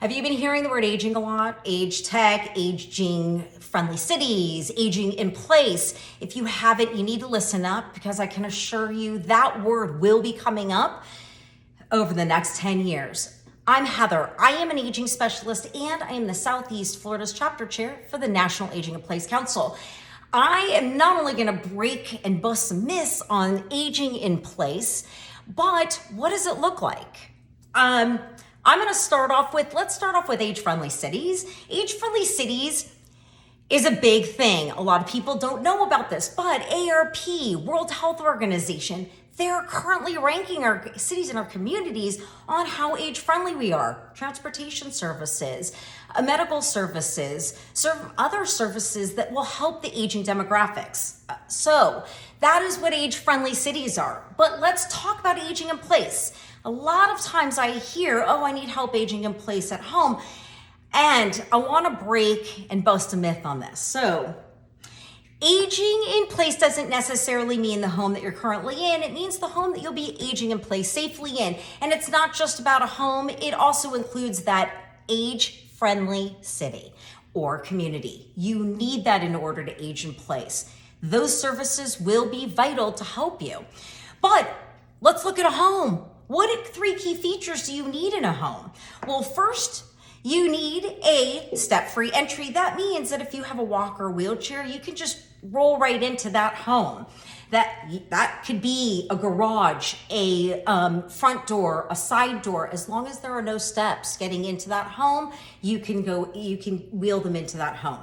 Have you been hearing the word aging a lot? Age tech, aging friendly cities, aging in place. If you haven't, you need to listen up because I can assure you that word will be coming up over the next 10 years. I'm Heather. I am an aging specialist and I am the Southeast Florida's chapter chair for the National Aging in Place Council. I am not only going to break and bust some myths on aging in place, but what does it look like? I'm going to start off with, let's start off with age-friendly cities. Age-friendly cities is a big thing. A lot of people don't know about this, but AARP, World Health Organization, they're currently ranking our cities and our communities on how age-friendly we are. Transportation services, medical services, other services that will help the aging demographics. So that is what age-friendly cities are. But let's talk about aging in place. A lot of times I hear, oh, I need help aging in place at home. And I want to break and bust a myth on this. So aging in place doesn't necessarily mean the home that you're currently in. It means the home that you'll be aging in place safely in. And it's not just about a home. It also includes that age-friendly city or community. You need that in order to age in place. Those services will be vital to help you. But let's look at a home. What 3 key features do you need in a home? Well, first, you need a step-free entry. That means that if you have a walker or wheelchair, you can just roll right into that home. That could be a garage, a front door, a side door. As long as there are no steps getting into that home, you can wheel them into that home.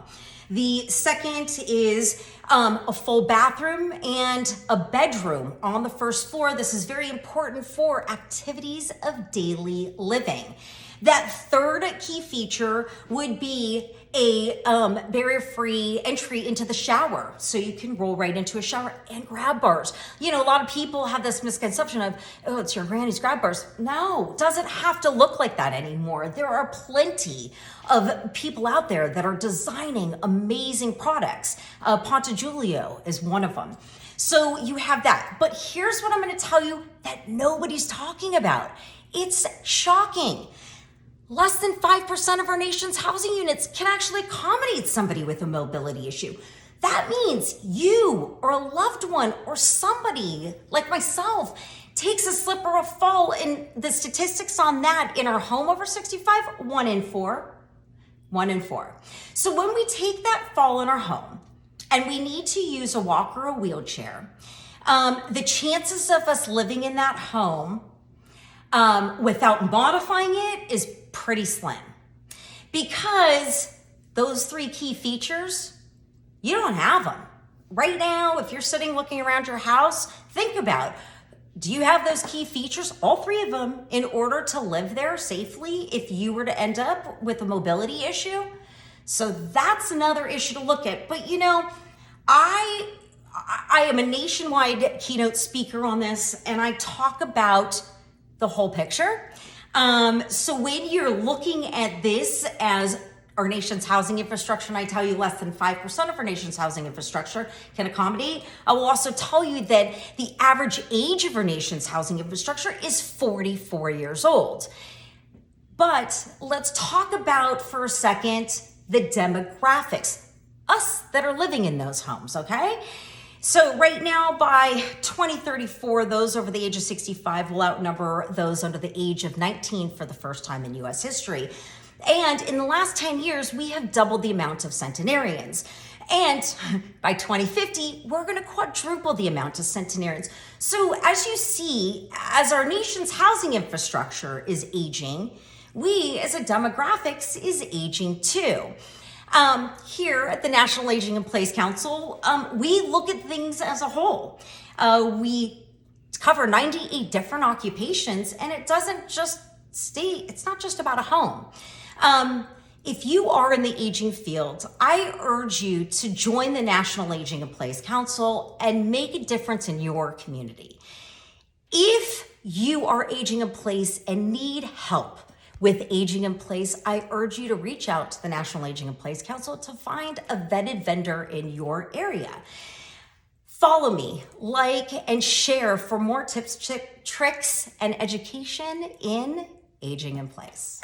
The second is a full bathroom and a bedroom on the first floor. This is very important for activities of daily living. That third key feature would be a barrier-free entry into the shower. So you can roll right into a shower and grab bars. You know, a lot of people have this misconception of, oh, it's your granny's grab bars. No, it doesn't have to look like that anymore. There are plenty of people out there that are designing amazing products. Ponte Giulio is one of them. So you have that. But here's what I'm going to tell you that nobody's talking about. It's shocking. Less than 5% of our nation's housing units can actually accommodate somebody with a mobility issue. That means you or a loved one or somebody like myself takes a slip or a fall, and the statistics on that in our home over 65, 1 in 4. 1 in 4. So when we take that fall in our home and we need to use a walker or a wheelchair, the chances of us living in that home without modifying it is pretty slim, because those 3 key features, you don't have them. Right now, if you're sitting looking around your house, think about, do you have those key features, all 3 of them, in order to live there safely if you were to end up with a mobility issue? So that's another issue to look at. But you know, I am a nationwide keynote speaker on this, and I talk about the whole picture. So when you're looking at this as our nation's housing infrastructure, and I tell you less than 5% of our nation's housing infrastructure can accommodate, I will also tell you that the average age of our nation's housing infrastructure is 44 years old. But let's talk about for a second the demographics, us that are living in those homes, okay? So right now, by 2034, those over the age of 65 will outnumber those under the age of 19 for the first time in U.S. history. And in the last 10 years, we have doubled the amount of centenarians. And by 2050, we're going to quadruple the amount of centenarians. So as you see, as our nation's housing infrastructure is aging, we as a demographics is aging too. Here at the National Aging in Place Council, we look at things as a whole. We cover 98 different occupations, and it doesn't just it's not just about a home. If you are in the aging field, I urge you to join the National Aging in Place Council and make a difference in your community. If you are aging in place and need help with aging in place, I urge you to reach out to the National Aging in Place Council to find a vetted vendor in your area. Follow me, like, and share for more tips, tricks, and education in aging in place.